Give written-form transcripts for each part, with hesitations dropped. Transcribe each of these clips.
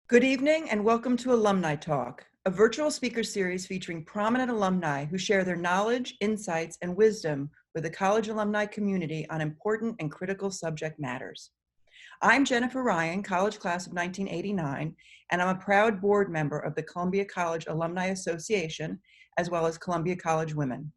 Good evening and welcome to AlumniTALK, a virtual speaker series featuring prominent alumni who share their knowledge, insights, and wisdom with the college alumni community on important and critical subject matters. I'm Jennifer Ryan, college class of 1989, and I'm a proud board member of the Columbia College Alumni Association, as well as Columbia College Women.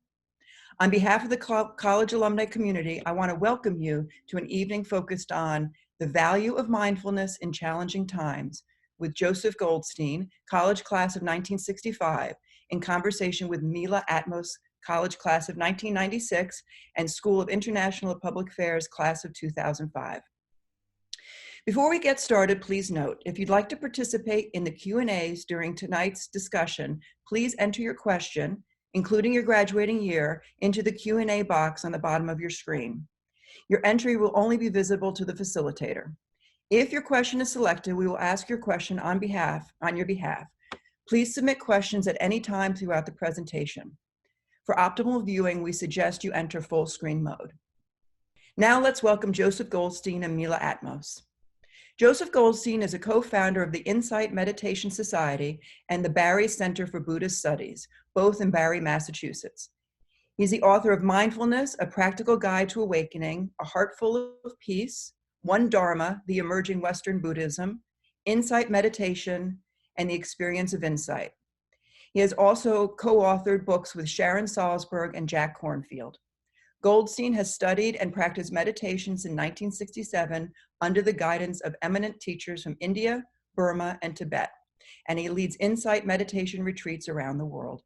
On behalf of the college alumni community, I want to welcome you to an evening focused on the value of mindfulness in challenging times, with Joseph Goldstein, college class of 1965, in conversation with Mila Atmos, college class of 1996, and School of International Public Affairs, class of 2005. Before we get started, please note, if you'd like to participate in the Q&As during tonight's discussion, please enter your question, including your graduating year, into the Q&A box on the bottom of your screen. Your entry will only be visible to the facilitator. If your question is selected, we will ask your question on your behalf. Please submit questions at any time throughout the presentation. For optimal viewing, we suggest you enter full screen mode. Now let's welcome Joseph Goldstein and Mila Atmos. Joseph Goldstein is a co-founder of the Insight Meditation Society and the Barry Center for Buddhist Studies, both in Barry, Massachusetts. He's the author of Mindfulness, A Practical Guide to Awakening, A Heart Full of Peace, One Dharma, The Emerging Western Buddhism, Insight Meditation, and The Experience of Insight. He has also co-authored books with Sharon Salzberg and Jack Kornfield. Goldstein has studied and practiced meditation since 1967 under the guidance of eminent teachers from India, Burma, and Tibet, and he leads Insight meditation retreats around the world.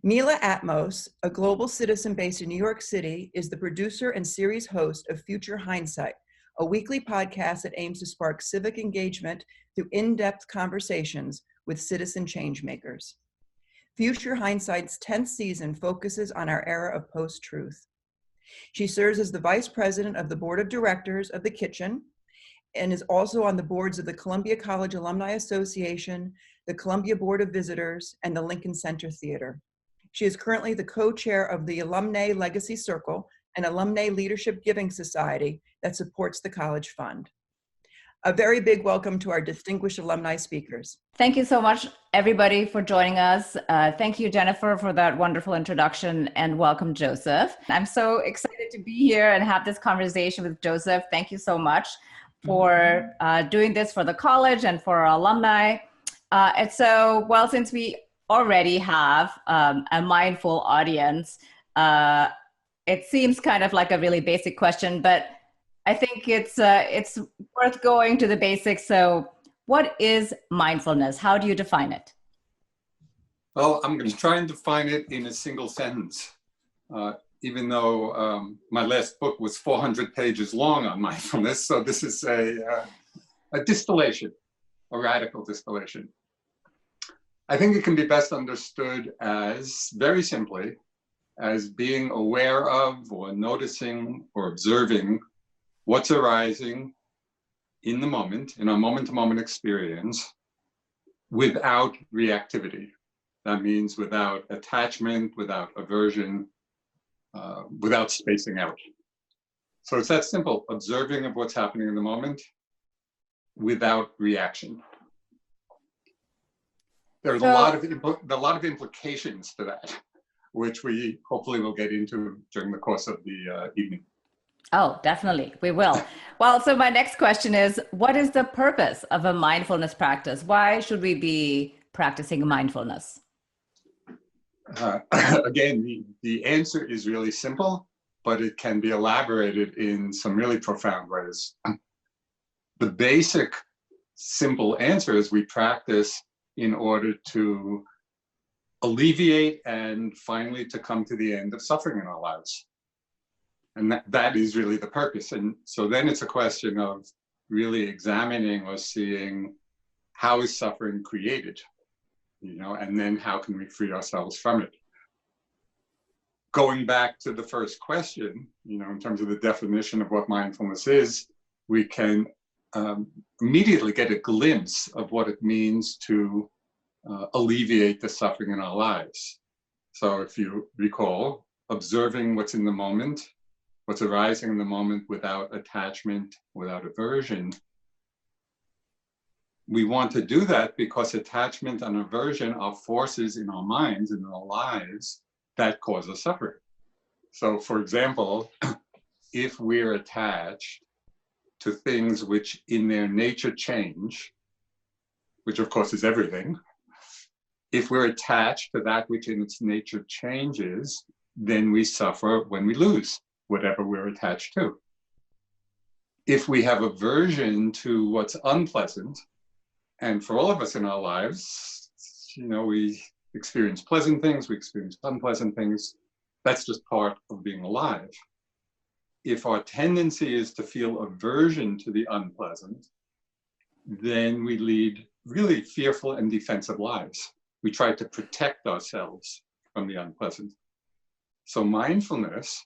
Mila Atmos, a global citizen based in New York City, is the producer and series host of Future Hindsight, a weekly podcast that aims to spark civic engagement through in-depth conversations with citizen changemakers. Future Hindsight's 10th season focuses on our era of post-truth. She serves as the vice president of the board of directors of The Kitchen and is also on the boards of the Columbia College Alumni Association, the Columbia Board of Visitors, and the Lincoln Center Theater. She is currently the co-chair of the Alumni Legacy Circle, an alumni leadership giving society that supports the college fund. A very big welcome to our distinguished alumni speakers. Thank you so much, everybody, for joining us. Thank you, Jennifer, for that wonderful introduction, and welcome, Joseph. I'm so excited to be here and have this conversation with Joseph. Thank you so much for doing this for the college and for our alumni. And so, well, since we already have a mindful audience, it seems kind of like a really basic question, but I think it's worth going to the basics. So what is mindfulness? How do you define it? Well, I'm going to try and define it in a single sentence, even though my last book was 400 pages long on mindfulness. So this is a distillation, a radical distillation. I think it can be best understood as, very simply, as being aware of or noticing or observing what's arising in the moment, in our moment-to-moment experience, without reactivity. That means without attachment, without aversion, without spacing out. So it's that simple, observing of what's happening in the moment without reaction. There's a lot of implications to that, which we hopefully will get into during the course of the evening. Oh, definitely, we will. Well, so my next question is, what is the purpose of a mindfulness practice? Why should we be practicing mindfulness? Again, the answer is really simple, but it can be elaborated in some really profound ways. The basic, simple answer is we practice in order to alleviate and finally to come to the end of suffering in our lives. And that is really the purpose. And so then it's a question of really examining or seeing how is suffering created, and then how can we free ourselves from it? Going back to the first question, in terms of the definition of what mindfulness is, we can immediately get a glimpse of what it means to alleviate the suffering in our lives. So if you recall, observing what's in the moment, what's arising in the moment without attachment, without aversion, we want to do that because attachment and aversion are forces in our minds and in our lives that cause us suffering. So, for example, if we're attached to things which in their nature change, which of course is everything, if we're attached to that which in its nature changes, then we suffer when we lose whatever we're attached to. If we have aversion to what's unpleasant, and for all of us in our lives, we experience pleasant things, we experience unpleasant things. That's just part of being alive. If our tendency is to feel aversion to the unpleasant, then we lead really fearful and defensive lives. We try to protect ourselves from the unpleasant. So mindfulness,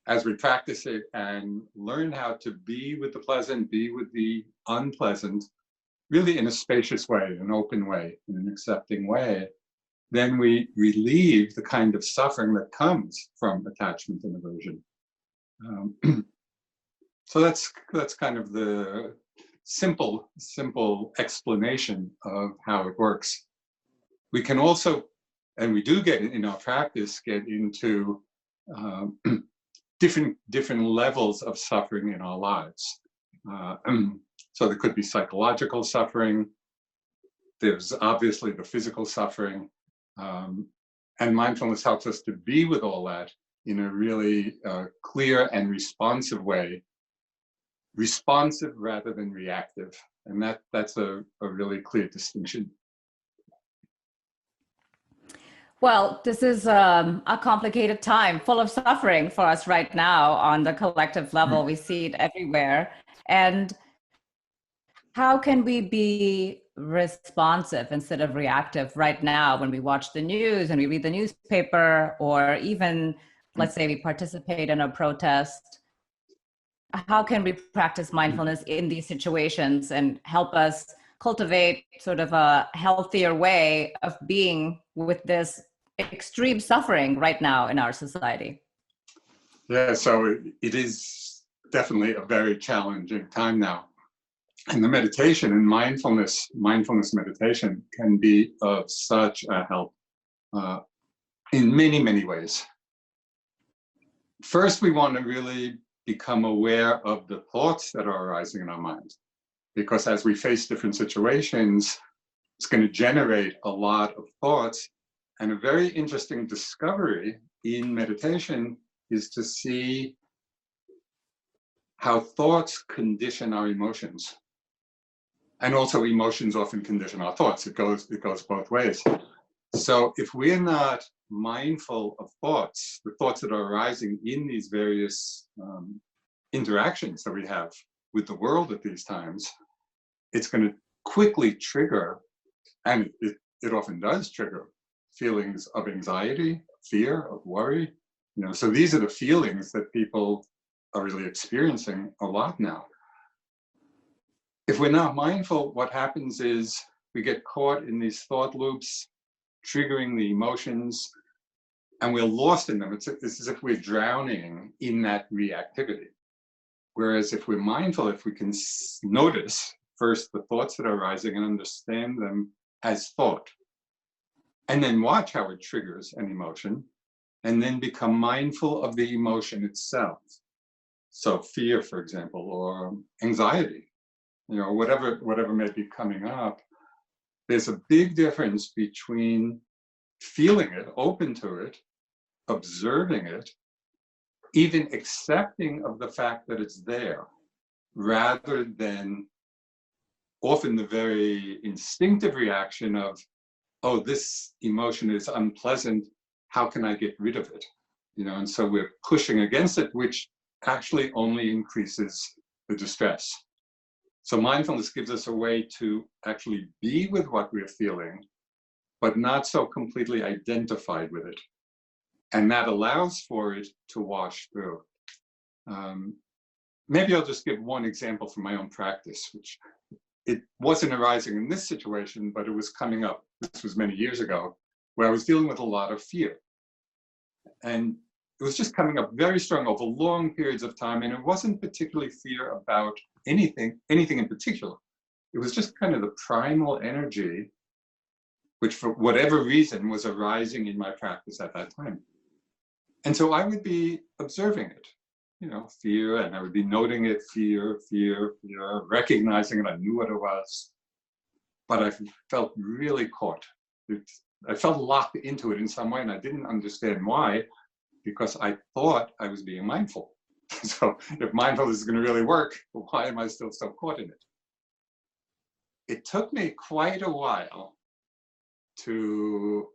as we practice it and learn how to be with the pleasant, be with the unpleasant, really in a spacious way, an open way, in an accepting way, then we relieve the kind of suffering that comes from attachment and aversion. So that's kind of the simple explanation of how it works. We can also, and we do get in our practice, get into different levels of suffering in our lives. So there could be psychological suffering. There's obviously the physical suffering. And mindfulness helps us to be with all that in a really clear and responsive way. Responsive rather than reactive. And that's a really clear distinction. Well, this is a complicated time, full of suffering for us right now on the collective level. We see it everywhere. And how can we be responsive instead of reactive right now when we watch the news and we read the newspaper, or even, let's say, we participate in a protest? How can we practice mindfulness in these situations and help us cultivate sort of a healthier way of being with this extreme suffering right now in our society? Yeah, so it is definitely a very challenging time now. And the meditation and mindfulness meditation can be of such a help in many, many ways. First, we want to really become aware of the thoughts that are arising in our mind, because as we face different situations, it's going to generate a lot of thoughts. And a very interesting discovery in meditation is to see how thoughts condition our emotions. And also emotions often condition our thoughts. It goes both ways. So if we're not mindful of thoughts, the thoughts that are arising in these various interactions that we have with the world at these times, it's going to quickly trigger, and it often does trigger, feelings of anxiety, fear, of worry. So these are the feelings that people are really experiencing a lot now. If we're not mindful, what happens is we get caught in these thought loops, triggering the emotions, and we're lost in them. It's as if we're drowning in that reactivity. Whereas if we're mindful, if we can notice first the thoughts that are arising and understand them as thought, and then watch how it triggers an emotion, and then become mindful of the emotion itself. So fear, for example, or anxiety, whatever may be coming up, there's a big difference between feeling it, open to it, observing it, even accepting of the fact that it's there, rather than often the very instinctive reaction of, oh, this emotion is unpleasant, how can I get rid of it? And so we're pushing against it, which actually only increases the distress. So mindfulness gives us a way to actually be with what we're feeling, but not so completely identified with it. And that allows for it to wash through. Maybe I'll just give one example from my own practice, which it wasn't arising in this situation, but it was coming up. This was many years ago, where I was dealing with a lot of fear. And it was just coming up very strong over long periods of time. And it wasn't particularly fear about anything in particular. It was just kind of the primal energy, which for whatever reason was arising in my practice at that time. And so I would be observing it, fear, and I would be noting it, fear, recognizing it. I knew what it was, but I felt really caught. I felt locked into it in some way, and I didn't understand why, because I thought I was being mindful. So if mindfulness is going to really work, why am I still so caught in it? It took me quite a while to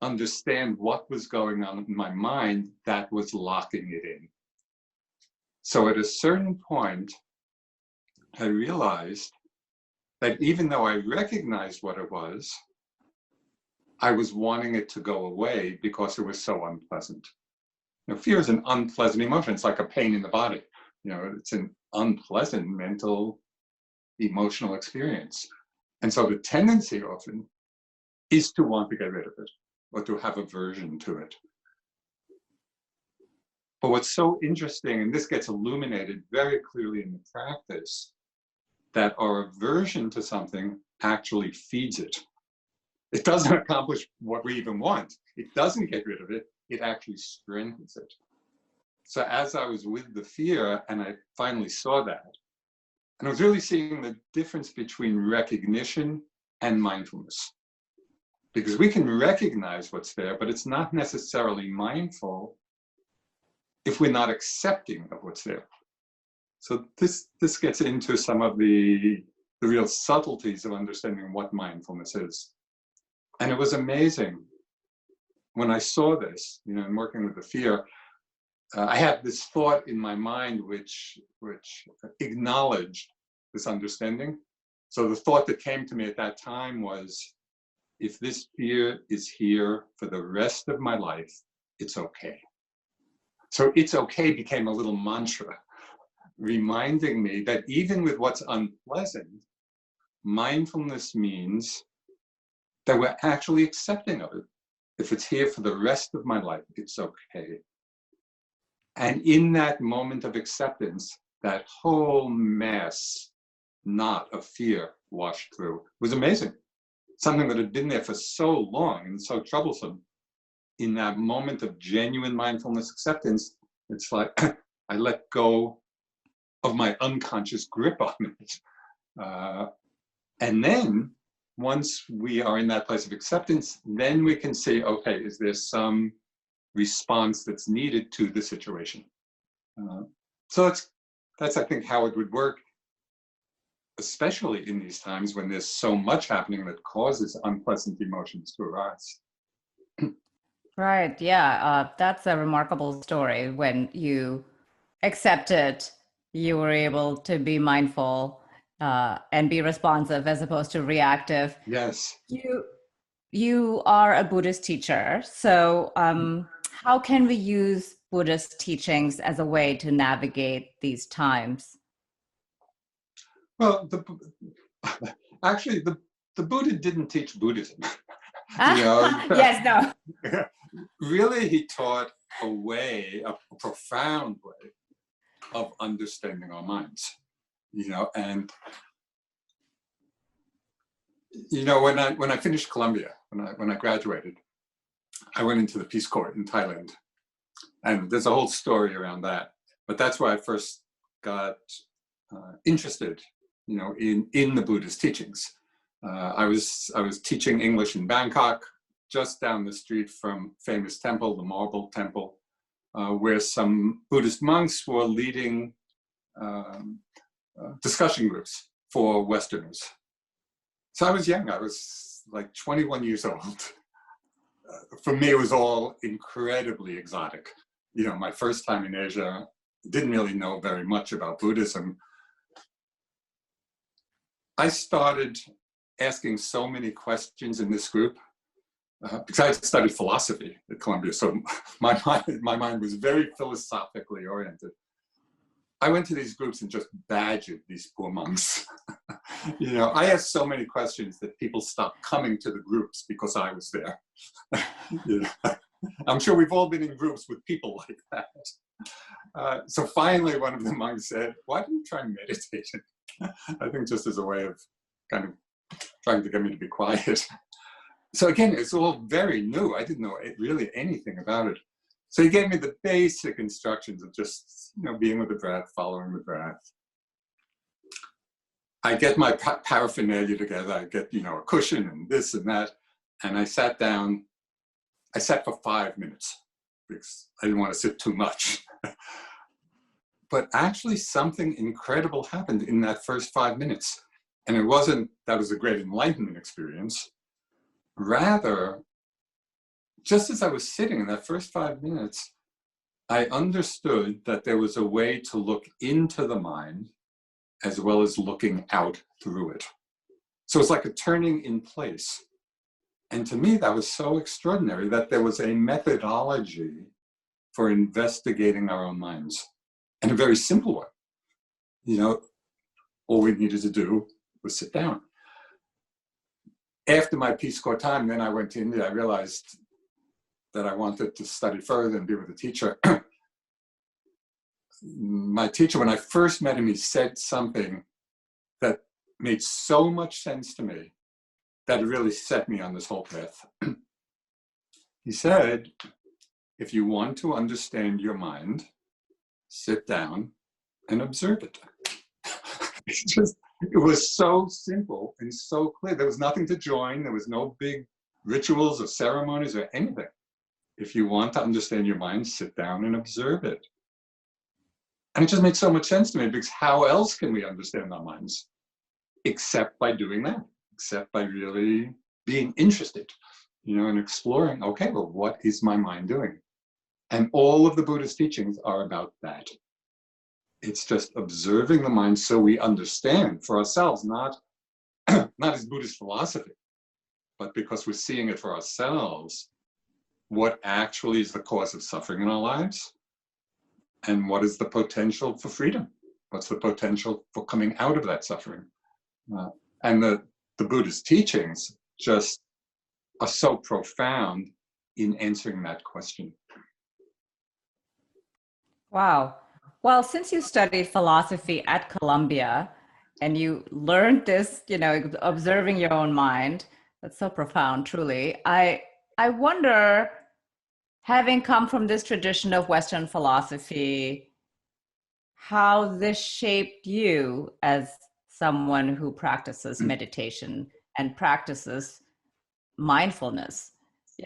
understand what was going on in my mind that was locking it in. So at a certain point, I realized that even though I recognized what it was, I was wanting it to go away because it was so unpleasant. Fear is an unpleasant emotion. It's like a pain in the body. It's an unpleasant mental, emotional experience. And so the tendency often is to want to get rid of it or to have aversion to it. But what's so interesting, and this gets illuminated very clearly in the practice, that our aversion to something actually feeds it. It doesn't accomplish what we even want. It doesn't get rid of it. It actually strengthens it. So as I was with the fear, and I finally saw that, and I was really seeing the difference between recognition and mindfulness. Because we can recognize what's there, but it's not necessarily mindful if we're not accepting of what's there. So this gets into some of the real subtleties of understanding what mindfulness is. And it was amazing when I saw this, in working with the fear. I had this thought in my mind which acknowledged this understanding. So the thought that came to me at that time was, if this fear is here for the rest of my life, it's okay. So it's okay became a little mantra, reminding me that even with what's unpleasant, mindfulness means that we're actually accepting of it. If it's here for the rest of my life, it's okay. And in that moment of acceptance, that whole knot of fear washed through. It was amazing. Something that had been there for so long and so troublesome. In that moment of genuine mindfulness acceptance, it's like I let go of my unconscious grip on it. And then once we are in that place of acceptance, then we can say, okay, is there some response that's needed to the situation? So that's I think how it would work, especially in these times when there's so much happening that causes unpleasant emotions to arise. Right. Yeah. That's a remarkable story. When you accepted, you were able to be mindful and be responsive as opposed to reactive. Yes. You are a Buddhist teacher. So how can we use Buddhist teachings as a way to navigate these times? Well, actually, the Buddha didn't teach Buddhism. Yes, no. Really, he taught a profound way of understanding our minds. And when I finished Columbia, when I graduated, I went into the Peace Corps in Thailand, and there's a whole story around that. But that's where I first got interested, in the Buddhist teachings. I was teaching English in Bangkok, just down the street from famous temple, the Marble Temple, where some Buddhist monks were leading discussion groups for Westerners. So I was young. I was like 21 years old. For me, it was all incredibly exotic. My first time in Asia, didn't really know very much about Buddhism. I started asking so many questions in this group because I studied philosophy at Columbia, so my mind was very philosophically oriented. I went to these groups and just badgered these poor monks. I asked so many questions that people stopped coming to the groups because I was there. I'm sure we've all been in groups with people like that. So finally, one of the monks said, "Why don't you try meditating?" I think just as a way of kind of trying to get me to be quiet. So again, it's all very new. I didn't know really anything about it. So he gave me the basic instructions of just, being with the breath, following the breath. I get my paraphernalia together. I get, a cushion and this and that. And I sat down. I sat for 5 minutes because I didn't want to sit too much. But actually something incredible happened in that first 5 minutes. And it wasn't, that was a great enlightenment experience. Rather, just as I was sitting in that first 5 minutes, I understood that there was a way to look into the mind as well as looking out through it. So it's like a turning in place. And to me, that was so extraordinary that there was a methodology for investigating our own minds, and a very simple one. All we needed to do was sit down. After my Peace Corps time, then I went to India. I realized that I wanted to study further and be with a teacher. My teacher, when I first met him, he said something that made so much sense to me that it really set me on this whole path. He said, if you want to understand your mind, sit down and observe it. It was so simple and so clear. There was nothing to join. There was no big rituals or ceremonies or anything. If you want to understand your mind, sit down and observe it. And it just made so much sense to me, because how else can we understand our minds except by doing that, except by really being interested, and exploring, okay, well, what is my mind doing? And all of the Buddha's teachings are about that. It's just observing the mind so we understand for ourselves, not as Buddhist philosophy, but because we're seeing it for ourselves, what actually is the cause of suffering in our lives, and what is the potential for freedom? What's the potential for coming out of that suffering? And the Buddhist teachings just are so profound in answering that question. Wow. Well, since you studied philosophy at Columbia and you learned this, observing your own mind, that's so profound, truly. I wonder, having come from this tradition of Western philosophy, how this shaped you as someone who practices meditation and practices mindfulness.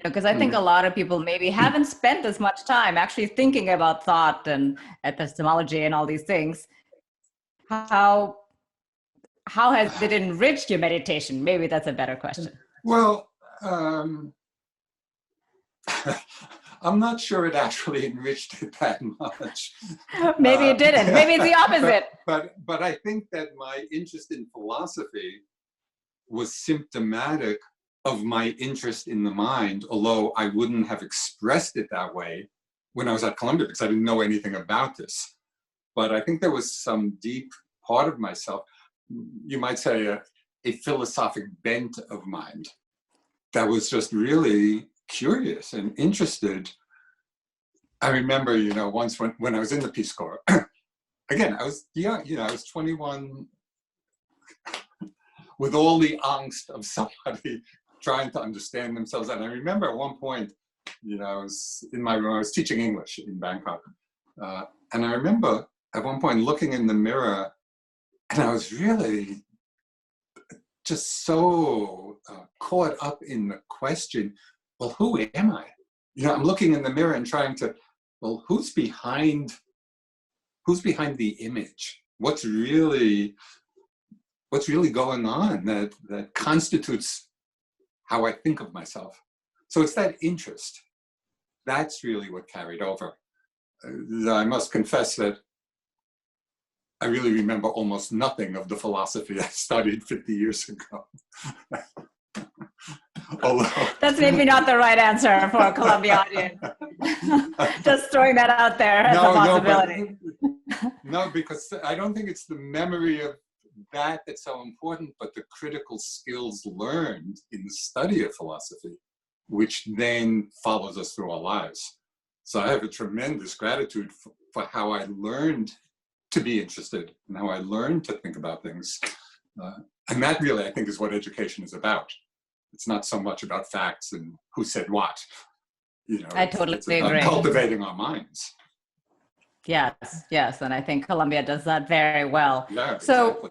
Because I think a lot of people maybe haven't spent as much time actually thinking about thought and epistemology and all these things. How has it enriched your meditation? Maybe that's a better question. Well, I'm not sure it actually enriched it that much. Maybe it didn't. Maybe it's the opposite. But I think that my interest in philosophy was symptomatic of my interest in the mind, although I wouldn't have expressed it that way when I was at Columbia, because I didn't know anything about this. But I think there was some deep part of myself, you might say a philosophic bent of mind, that was just really curious and interested. I remember, once when I was in the Peace Corps, again, I was young, I was 21, with all the angst of somebody trying to understand themselves. And I remember at one point, I was in my room, I was teaching English in Bangkok. And I remember at one point looking in the mirror, and I was really just so caught up in the question, well, who am I? I'm looking in the mirror and trying to, well, who's behind the image? What's really going on that constitutes how I think of myself? So it's that interest. That's really what carried over. I must confess that I really remember almost nothing of the philosophy I studied 50 years ago. Although, that's maybe not the right answer for a Columbia audience. Just throwing that out there as a possibility. No, because I don't think it's the memory of that's so important, but the critical skills learned in the study of philosophy, which then follows us through our lives. So I have a tremendous gratitude for how I learned to be interested and how I learned to think about things. And that really, I think, is what education is about. It's not so much about facts and who said what. I totally it's about agree. cultivating our minds. Yes. And I think Columbia does that very well. Yeah, so exactly.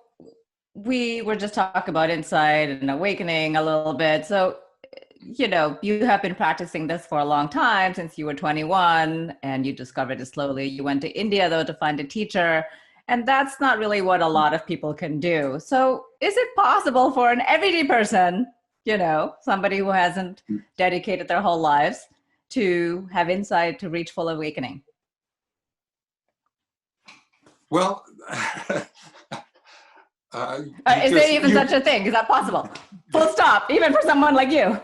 we were just talking about insight and awakening a little bit. So, you have been practicing this for a long time, since you were 21, and you discovered it slowly. You went to India, though, to find a teacher. And that's not really what a lot of people can do. So is it possible for an everyday person, somebody who hasn't dedicated their whole lives, to have insight, to reach full awakening? Well, is there even such a thing? Is that possible? Full stop, even for someone like you.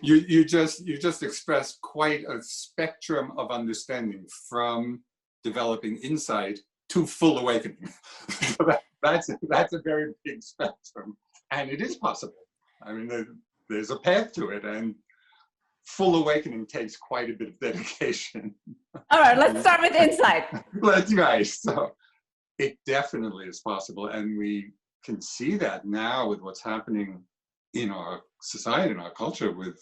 you just expressed quite a spectrum of understanding, from developing insight to full awakening. So that's a very big spectrum, and it is possible. I mean, there's a path to it, and full awakening takes quite a bit of dedication. All right, let's start with insight. That's right. So it definitely is possible, and we can see that now with what's happening in our society, in our culture, with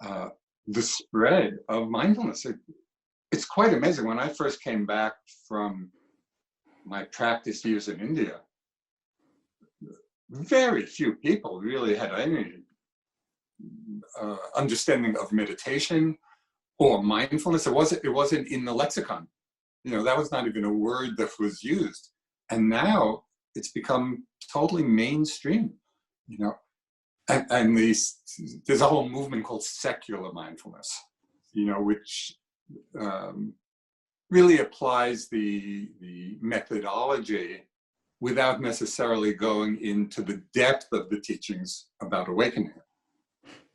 the spread of mindfulness. It's quite amazing. When I first came back from my practice years in India, very few people really had any understanding of meditation or mindfulness. It wasn't in the lexicon. That was not even a word that was used. And now it's become totally mainstream. And there's a whole movement called secular mindfulness, which really applies the methodology without necessarily going into the depth of the teachings about awakening.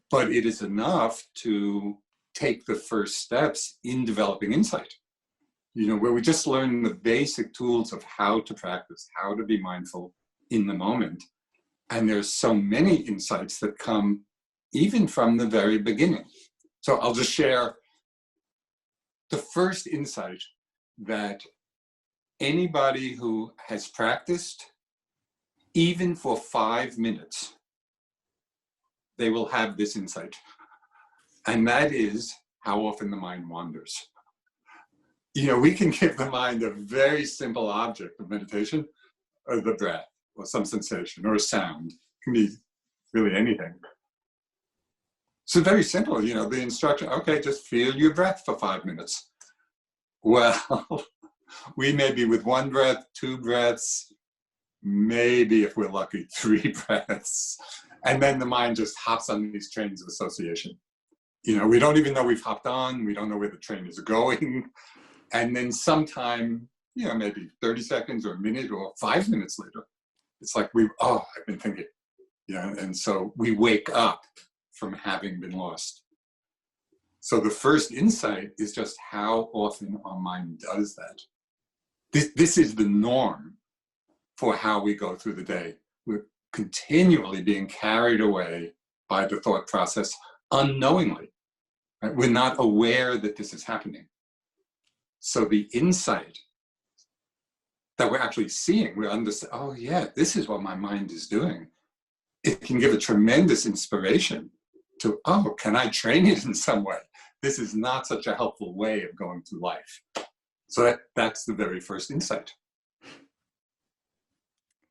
But it is enough to take the first steps in developing insight, where we just learn the basic tools of how to practice, how to be mindful in the moment. And there's so many insights that come even from the very beginning. So I'll just share the first insight, that anybody who has practiced, even for 5 minutes, they will have this insight. And that is how often the mind wanders. We can give the mind a very simple object of meditation, or the breath, or some sensation, or a sound. It can be really anything. So very simple, the instruction, okay, just feel your breath for 5 minutes. Well, we may be with 1 breath, 2 breaths, maybe if we're lucky, 3 breaths. And then the mind just hops on these trains of association. We don't even know we've hopped on, we don't know where the train is going. And then sometime, maybe 30 seconds or a minute or 5 minutes later, it's like I've been thinking. And so we wake up from having been lost. So the first insight is just how often our mind does that. This is the norm for how we go through the day. We're continually being carried away by the thought process unknowingly. Right? We're not aware that this is happening. So the insight that we're actually seeing, we understand, oh yeah, this is what my mind is doing. It can give a tremendous inspiration to, can I train it in some way? This is not such a helpful way of going through life. So that's the very first insight.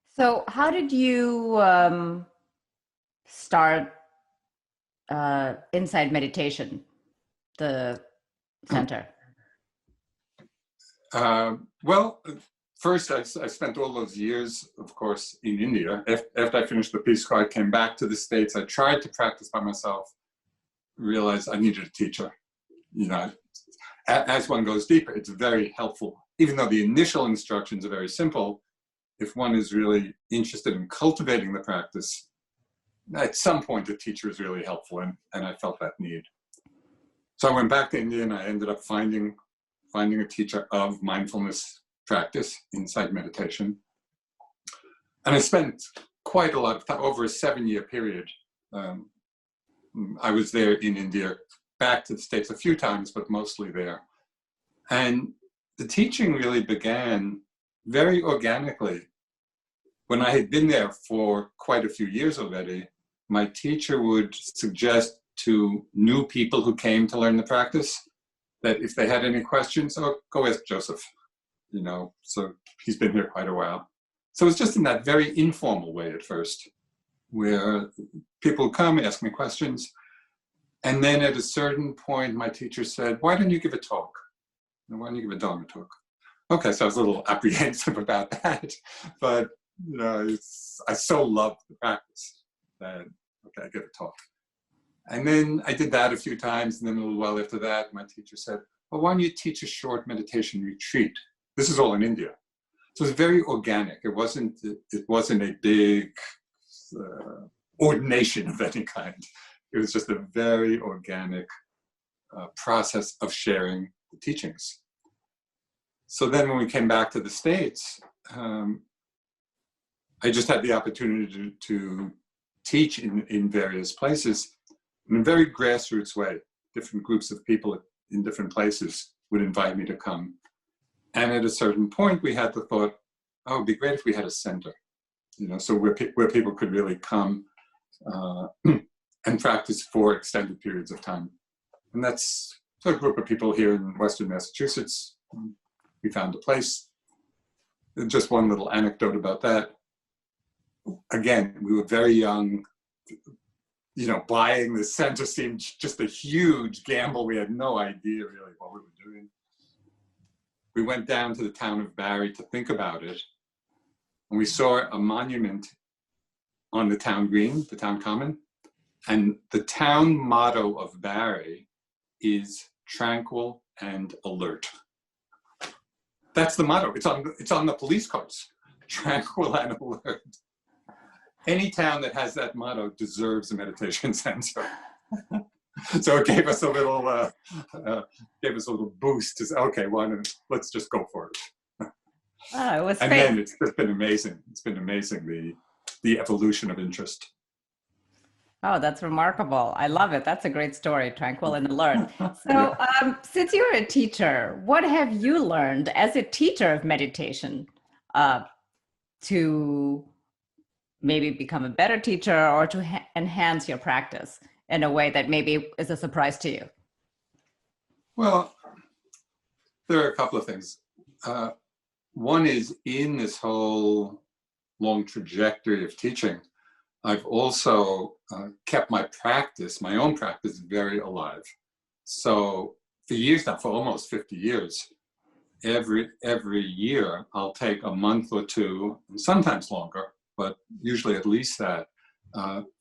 So how did you start Insight Meditation, the center? Well, first I spent all those years, of course, in India. After I finished the Peace Corps, I came back to the States. I tried to practice by myself, realized I needed a teacher. As one goes deeper, it's very helpful. Even though the initial instructions are very simple, if one is really interested in cultivating the practice, at some point a teacher is really helpful, and I felt that need. So I went back to India and I ended up finding a teacher of mindfulness practice, insight meditation. And I spent quite a lot of time, over a 7-year period. I was there in India, back to the States a few times, but mostly there. And the teaching really began very organically when I had been there for quite a few years already, my teacher would suggest to new people who came to learn the practice that if they had any questions, oh, go ask Joseph, you know, so he's been here quite a while. So it's just in that very informal way at first, where people come, ask me questions. And then at a certain point, my teacher said, why don't you give a talk? Why don't you give a Dharma talk? Okay, so I was a little apprehensive about that, but you know, I so loved the practice that, okay, I give a talk. And then I did that a few times, and then a little while after that, my teacher said, well, why don't you teach a short meditation retreat? This is all in India. So it was very organic. It wasn't a big ordination of any kind. It was just a very organic process of sharing the teachings. So then when we came back to the States, I just had the opportunity to teach in various places in a very grassroots way. Different groups of people in different places would invite me to come. And at a certain point, we had the thought, oh, it'd be great if we had a center, you know, so where people could really come and practice for extended periods of time. And that's a group of people here in Western Massachusetts. We found a place. Just one little anecdote about that. Again, we were very young. You know, buying the center seemed just a huge gamble. We had no idea really what we were doing. We went down to the town of Barrie to think about it. And we saw a monument on the town green, the town common. And the town motto of Barrie is tranquil and alert. That's the motto. It's on the police cars, tranquil and alert. Any town that has that motto deserves a meditation center. So it gave us a little boost to say, okay, let's just go for it. Oh, it was and great. Then it's just been amazing. It's been amazing, the evolution of interest. Oh, that's remarkable. I love it. That's a great story, tranquil and alert. So since you're a teacher, what have you learned as a teacher of meditation to maybe become a better teacher or to enhance your practice in a way that maybe is a surprise to you? Well, there are a couple of things. One is in this whole long trajectory of teaching, I've also kept my own practice, very alive. So for years now, for almost 50 years, every year I'll take a month or two, and sometimes longer, but usually at least that,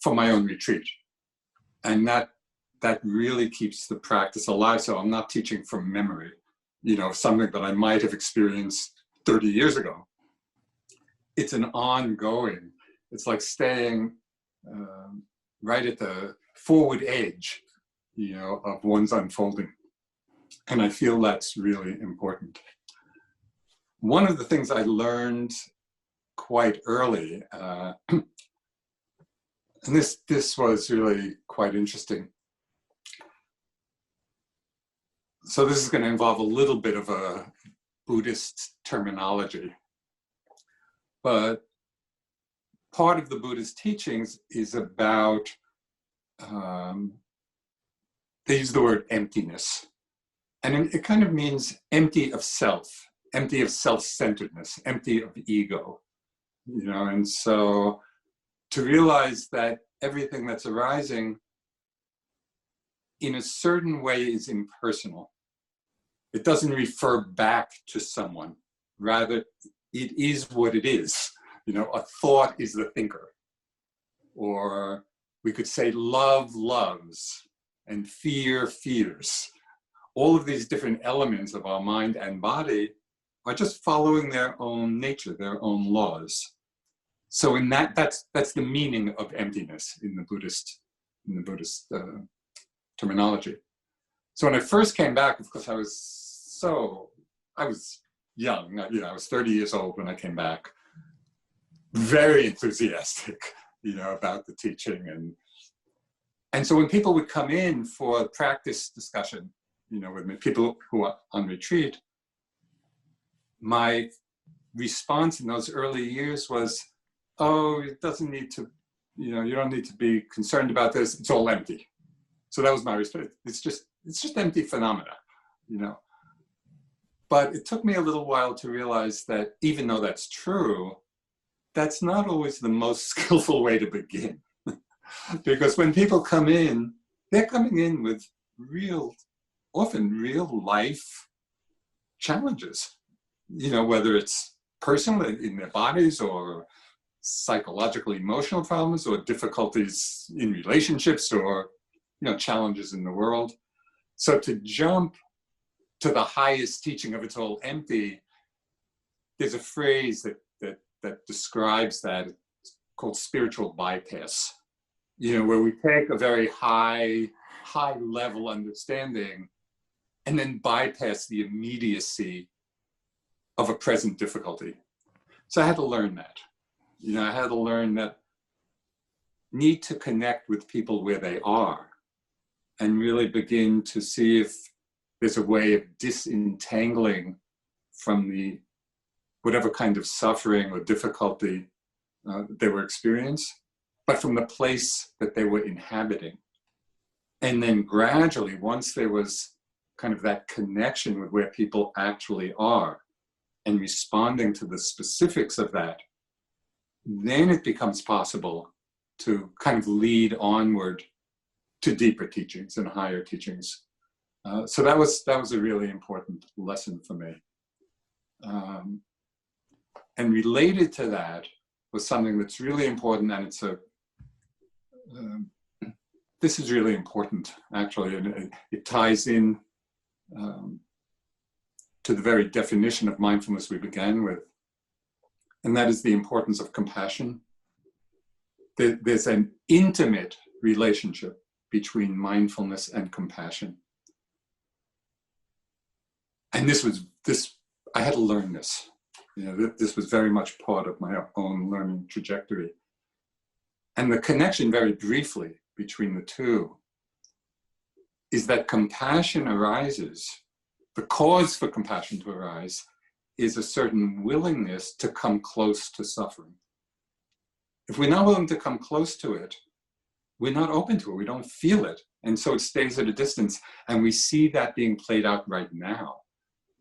for my own retreat. And that really keeps the practice alive. So I'm not teaching from memory, you know, something that I might have experienced 30 years ago. It's an ongoing, it's like staying right at the forward edge, you know, of one's unfolding. And I feel that's really important. One of the things I learned quite early, and this was really quite interesting. So this is going to involve a little bit of a Buddhist terminology, but part of the Buddhist teachings is about, they use the word emptiness. And it kind of means empty of self, empty of self-centeredness, empty of ego, you know. And so to realize that everything that's arising in a certain way is impersonal. It doesn't refer back to someone. Rather, it is what it is. You know, a thought is the thinker. Or we could say love loves and fear fears. All of these different elements of our mind and body are just following their own nature, their own laws. So in that's the meaning of emptiness in the Buddhist terminology. So when I first came back, of course, I was young. You know, I was 30 years old when I came back. Very enthusiastic, you know, about the teaching, and so when people would come in for practice discussion, you know, with me, people who are on retreat, my response in those early years was, oh, it doesn't need to, you don't need to be concerned about this. It's all empty. So that was my response. It's just empty phenomena, But it took me a little while to realize that even though that's true, that's not always the most skillful way to begin. Because when people come in, they're coming in with often real life challenges, whether it's personal in their bodies or psychological, emotional problems or difficulties in relationships or, challenges in the world. So to jump to the highest teaching of it's all empty, there's a phrase that describes that. It's called spiritual bypass, where we take a very high level understanding and then bypass the immediacy of a present difficulty. So I had to learn that. I had to learn that need to connect with people where they are and really begin to see if there's a way of disentangling from whatever kind of suffering or difficulty they were experiencing, but from the place that they were inhabiting. And then gradually, once there was kind of that connection with where people actually are and responding to the specifics of that, then it becomes possible to kind of lead onward to deeper teachings and higher teachings. So that was a really important lesson for me. And related to that was something that's really important, and this is really important actually, and it ties in to the very definition of mindfulness we began with, and that is the importance of compassion. There's an intimate relationship between mindfulness and compassion. And I had to learn this. This was very much part of my own learning trajectory. And the connection, very briefly, between the two is that compassion arises. The cause for compassion to arise is a certain willingness to come close to suffering. If we're not willing to come close to it, we're not open to it, we don't feel it. And so it stays at a distance. And we see that being played out right now,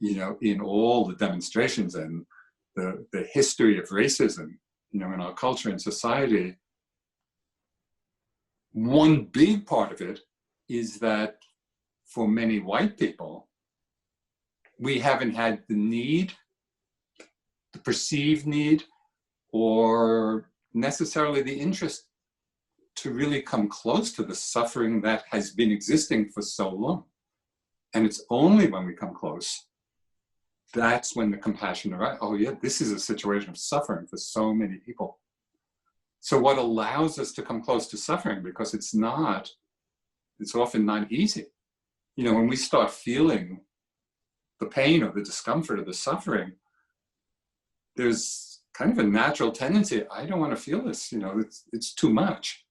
in all the demonstrations and the history of racism, in our culture and society. One big part of it is that for many white people, we haven't had the perceived need, or necessarily the interest to really come close to the suffering that has been existing for so long. And it's only when we come close, that's when the compassion arises. Oh yeah, this is a situation of suffering for so many people. So what allows us to come close to suffering, because it's often not easy. When we start feeling the pain or the discomfort or the suffering, there's kind of a natural tendency, I don't want to feel this, it's too much.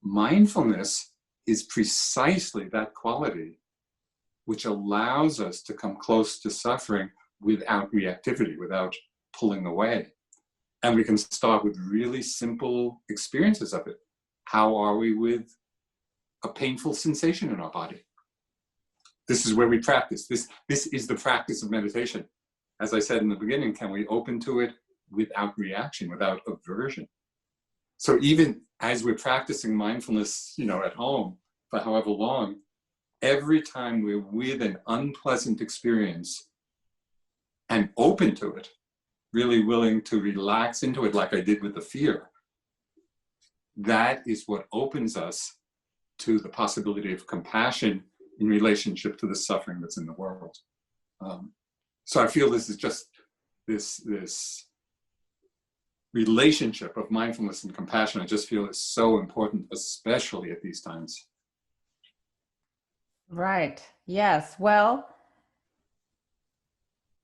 Mindfulness is precisely that quality which allows us to come close to suffering without reactivity, without pulling away. And we can start with really simple experiences of it. How are we with a painful sensation in our body? This is where we practice. This is the practice of meditation. As I said in the beginning, can we open to it without reaction, without aversion? So even as we're practicing mindfulness, at home for however long, every time we're with an unpleasant experience and open to it, really willing to relax into it like I did with the fear, that is what opens us to the possibility of compassion in relationship to the suffering that's in the world. So I feel this is just this relationship of mindfulness and compassion, I just feel is so important, especially at these times. Right. Yes. Well,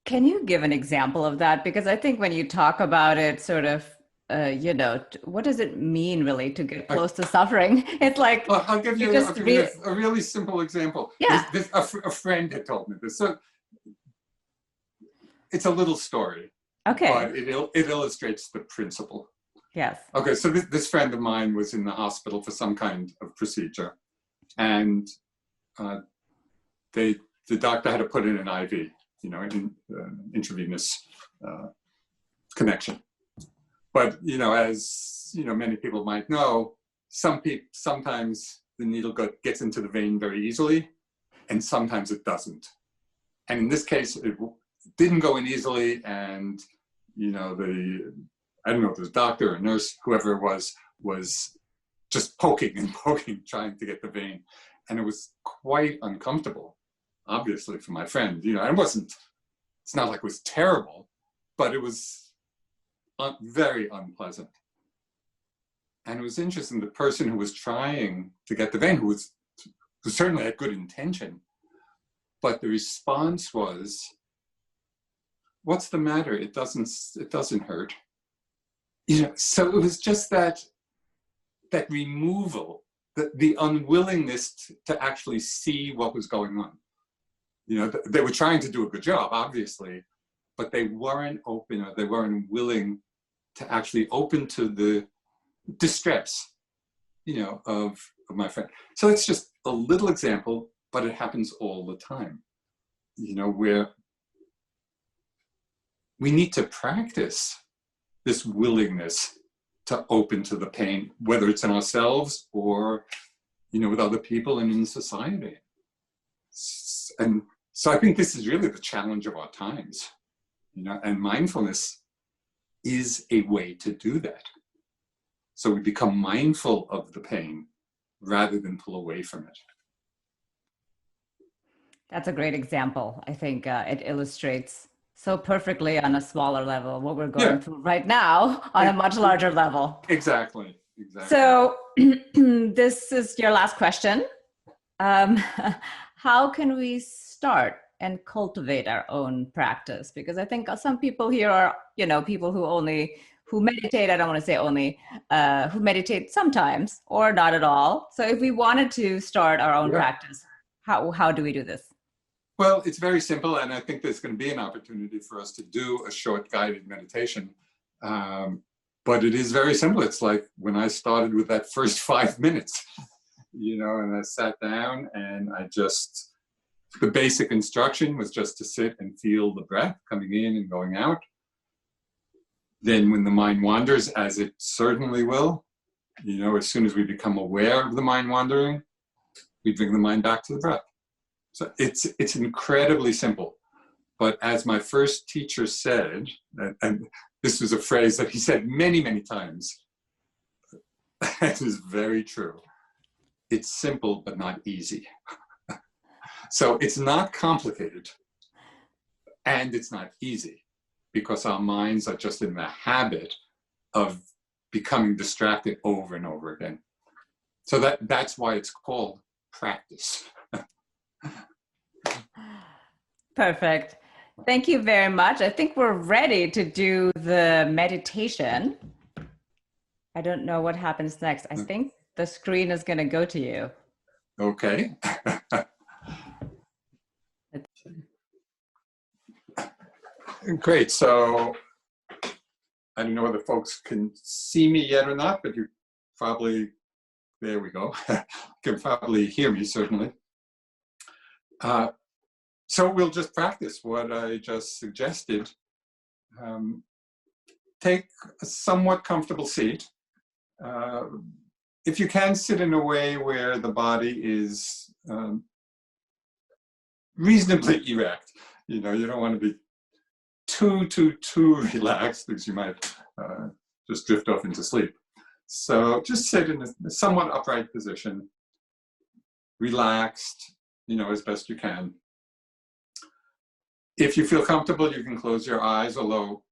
can you give an example of that? Because I think when you talk about it, sort of, what does it mean really to get close to suffering? It's like, well, I'll give you a really simple example. Yeah. A friend had told me this. So it's a little story. Okay. But it illustrates the principle. Yes. Okay, so this friend of mine was in the hospital for some kind of procedure, and the doctor had to put in an IV, an intravenous connection. But as many people might know, sometimes the needle gets into the vein very easily, and sometimes it doesn't. And in this case, it didn't go in easily, and I don't know if it was a doctor or a nurse, whoever it was just poking and poking, trying to get the vein. And it was quite uncomfortable, obviously, for my friend. It's not like it was terrible, but it was very unpleasant. And it was interesting, the person who was trying to get the vein, who certainly had good intention, but the response was, "What's the matter? It doesn't hurt." So it was just that removal, the unwillingness to actually see what was going on. They were trying to do a good job, obviously, but they weren't open, or they weren't willing to actually open to the distress, of my friend. So it's just a little example, but it happens all the time, where we need to practice this willingness to open to the pain, whether it's in ourselves or, with other people and in society. And so I think this is really the challenge of our times, and mindfulness is a way to do that. So we become mindful of the pain rather than pull away from it. That's a great example. I think it illustrates so perfectly on a smaller level what we're going through right now on a much larger level. Exactly. So this is your last question. How can we start and cultivate our own practice? Because I think some people here are, people who meditate, I don't want to say only, who meditate sometimes or not at all. So if we wanted to start our own practice, how do we do this? Well, it's very simple, and I think there's going to be an opportunity for us to do a short guided meditation. But it is very simple. It's like when I started with that first 5 minutes, and I sat down and the basic instruction was just to sit and feel the breath coming in and going out. Then when the mind wanders, as it certainly will, as soon as we become aware of the mind wandering, we bring the mind back to the breath. So it's incredibly simple. But as my first teacher said, and this was a phrase that he said many, many times, it is very true. It's simple, but not easy. So it's not complicated, and it's not easy, because our minds are just in the habit of becoming distracted over and over again. So that's why it's called practice. Perfect. Thank you very much. I think we're ready to do the meditation. I don't know what happens next. I think the screen is going to go to you. Okay. Great. So I don't know whether folks can see me yet or not, but you probably, there we go, can probably hear me, certainly. So we'll just practice what I just suggested. Take a somewhat comfortable seat. If you can, sit in a way where the body is reasonably erect. You don't want to be too relaxed, because you might just drift off into sleep. So just sit in a somewhat upright position, relaxed, as best you can. If you feel comfortable, you can close your eyes, although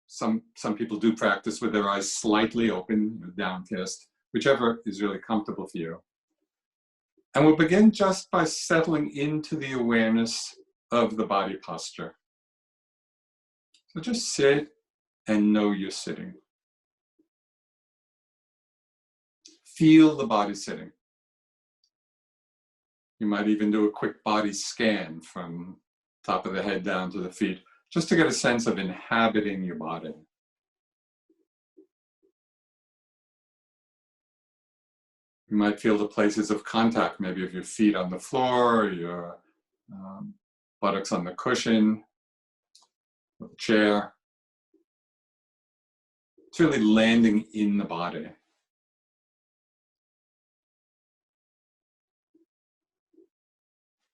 some people do practice with their eyes slightly open, downcast, whichever is really comfortable for you. And we'll begin just by settling into the awareness of the body posture. So just sit and know you're sitting. Feel the body sitting. You might even do a quick body scan from top of the head down to the feet, just to get a sense of inhabiting your body. You might feel the places of contact, maybe of your feet on the floor, or your buttocks on the cushion, or the chair. It's really landing in the body.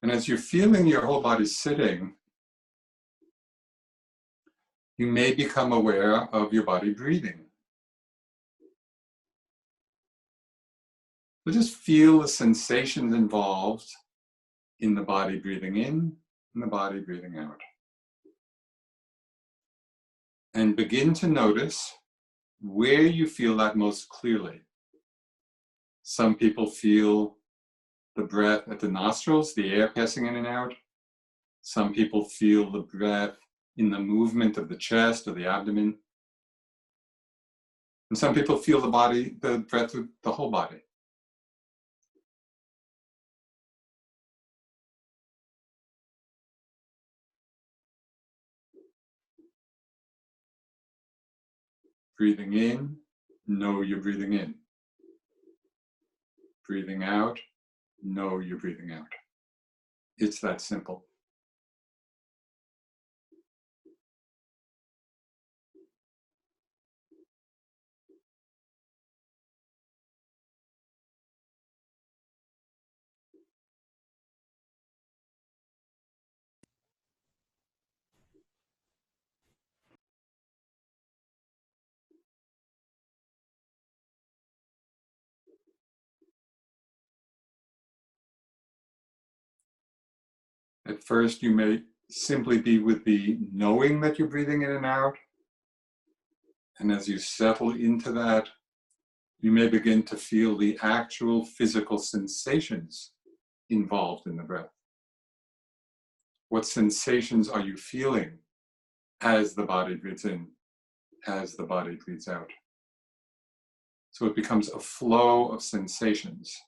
And as you're feeling your whole body sitting, you may become aware of your body breathing. So just feel the sensations involved in the body breathing in and the body breathing out. And begin to notice where you feel that most clearly. Some people feel the breath at the nostrils, the air passing in and out. Some people feel the breath in the movement of the chest or the abdomen. And some people feel the breath with the whole body. Breathing in, know you're breathing in. Breathing out, know you're breathing out. It's that simple. At first, you may simply be with the knowing that you're breathing in and out. And as you settle into that, you may begin to feel the actual physical sensations involved in the breath. What sensations are you feeling as the body breathes in, as the body breathes out? So it becomes a flow of sensations.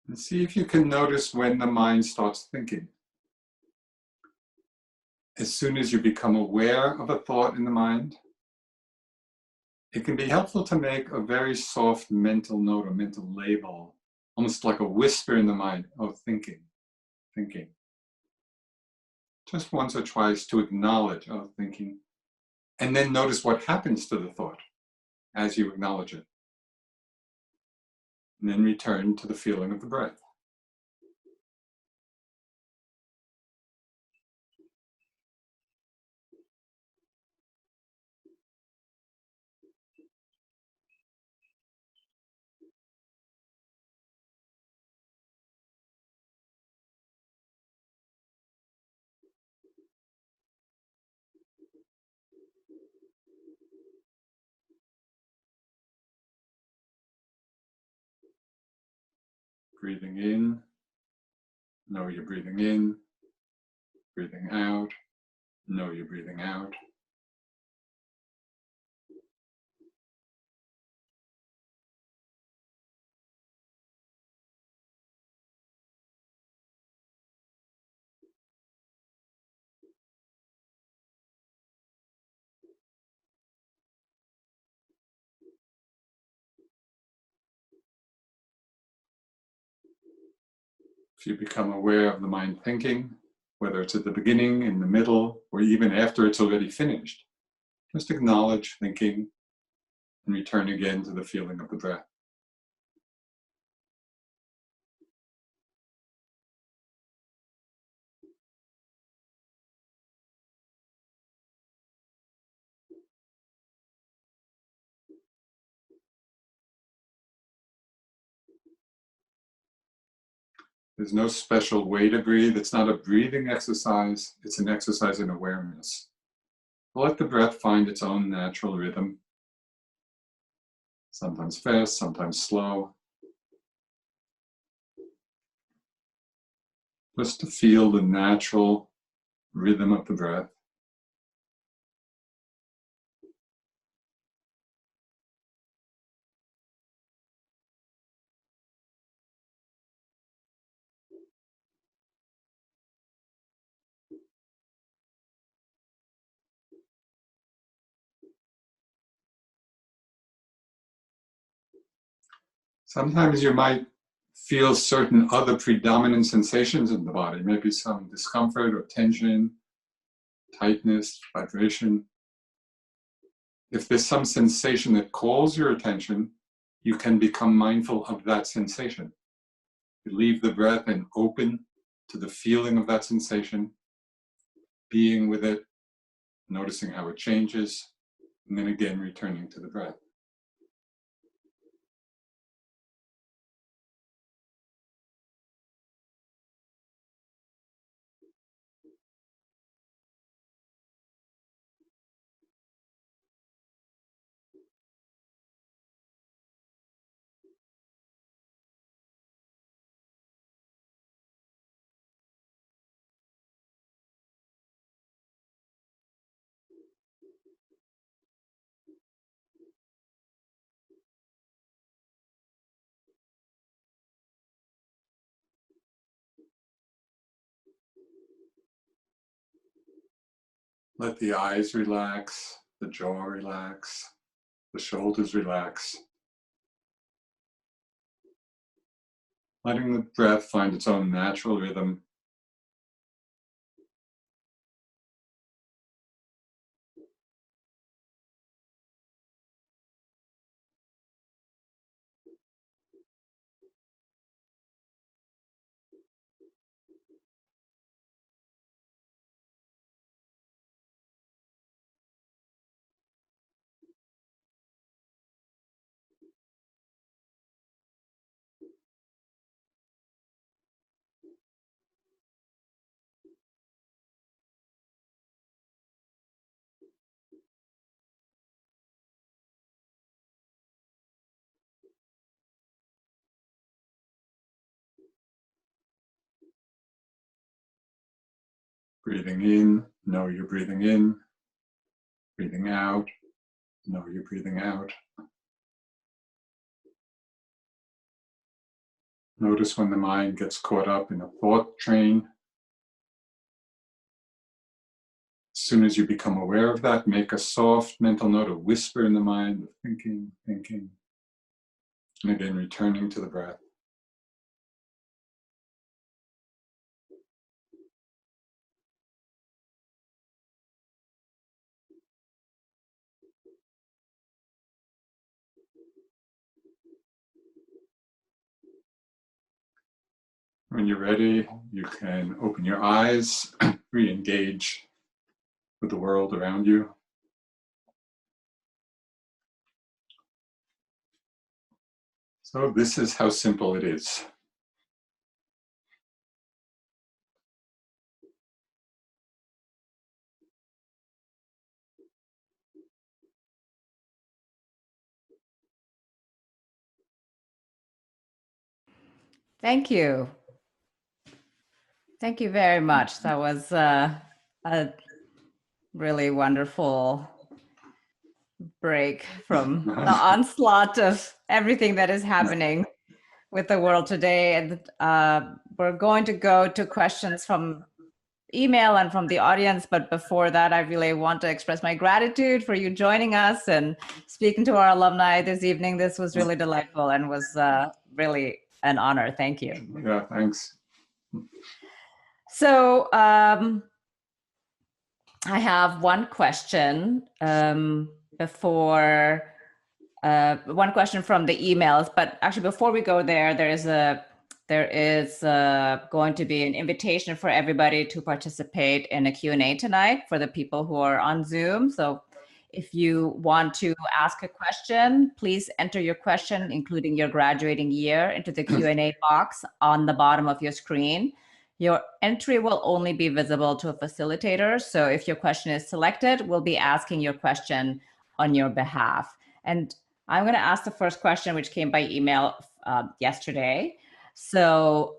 And see if you can notice when the mind starts thinking. As soon as you become aware of a thought in the mind, it can be helpful to make a very soft mental note or mental label, almost like a whisper in the mind, oh, thinking, thinking. Just once or twice to acknowledge, oh, thinking, and then notice what happens to the thought as you acknowledge it. And then return to the feeling of the breath. Breathing in, know you're breathing in. Breathing out, know you're breathing out. If you become aware of the mind thinking, whether it's at the beginning, in the middle, or even after it's already finished, just acknowledge thinking and return again to the feeling of the breath. There's no special way to breathe. It's not a breathing exercise. It's an exercise in awareness. Let the breath find its own natural rhythm. Sometimes fast, sometimes slow. just to feel the natural rhythm of the breath. Sometimes you might feel certain other predominant sensations in the body, maybe some discomfort or tension, tightness, vibration. If there's some sensation that calls your attention, you can become mindful of that sensation. You leave the breath and open to the feeling of that sensation, being with it, noticing how it changes, and then again returning to the breath. Let the eyes relax, the jaw relax, the shoulders relax. Letting the breath find its own natural rhythm. Breathing in, know you're breathing in. Breathing out, know you're breathing out. Notice when the mind gets caught up in a thought train. As soon as you become aware of that, make a soft mental note, a whisper in the mind of thinking, thinking, and again returning to the breath. When you're ready, you can open your eyes, re-engage with the world around you. So this is how simple it is. Thank you. Thank you very much. That was a really wonderful break from the onslaught of everything that is happening with the world today. And we're going to go to questions from email and from the audience. But before that, I really want to express my gratitude for you joining us and speaking to our alumni this evening. This was really delightful and was really an honor. Thank you. Yeah, thanks. So I have one question before one question from the emails, but actually before we go there, there is going to be an invitation for everybody to participate in a Q&A tonight for the people who are on Zoom. So if you want to ask a question, please enter your question, including your graduating year, into the Q&A box on the bottom of your screen. Your entry will only be visible to a facilitator. So if your question is selected, we'll be asking your question on your behalf. And I'm going to ask the first question, which came by email yesterday. So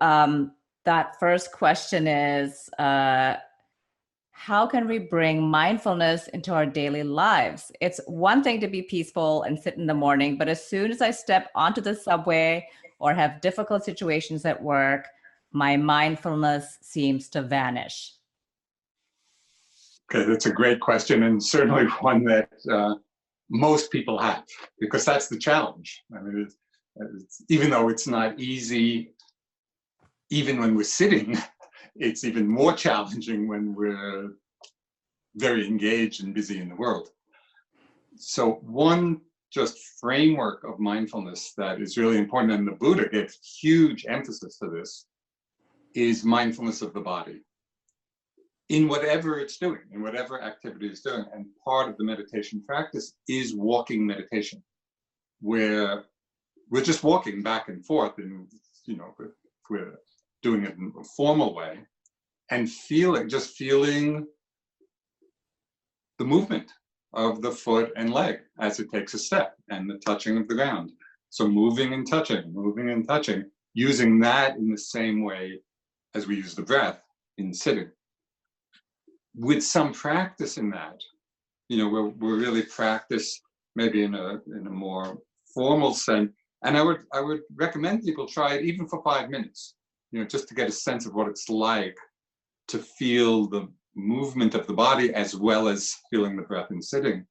that first question is, how can we bring mindfulness into our daily lives? It's one thing to be peaceful and sit in the morning, but as soon as I step onto the subway or have difficult situations at work, my mindfulness seems to vanish. Okay, that's a great question, and certainly one that most people have, because that's the challenge. I mean, even though it's not easy, even when we're sitting, it's even more challenging when we're very engaged and busy in the world. So one just framework of mindfulness that is really important, and the Buddha gave huge emphasis to this, is mindfulness of the body. In whatever it's doing, in whatever activity it's doing. And part of the meditation practice is walking meditation, where we're just walking back and forth, and we're doing it in a formal way, and feeling the movement of the foot and leg as it takes a step, and the touching of the ground. So moving and touching, using that in the same way as we use the breath in sitting. With some practice in that, we're really practice maybe in a more formal sense. And I would recommend people try it even for 5 minutes, just to get a sense of what it's like to feel the movement of the body as well as feeling the breath in sitting.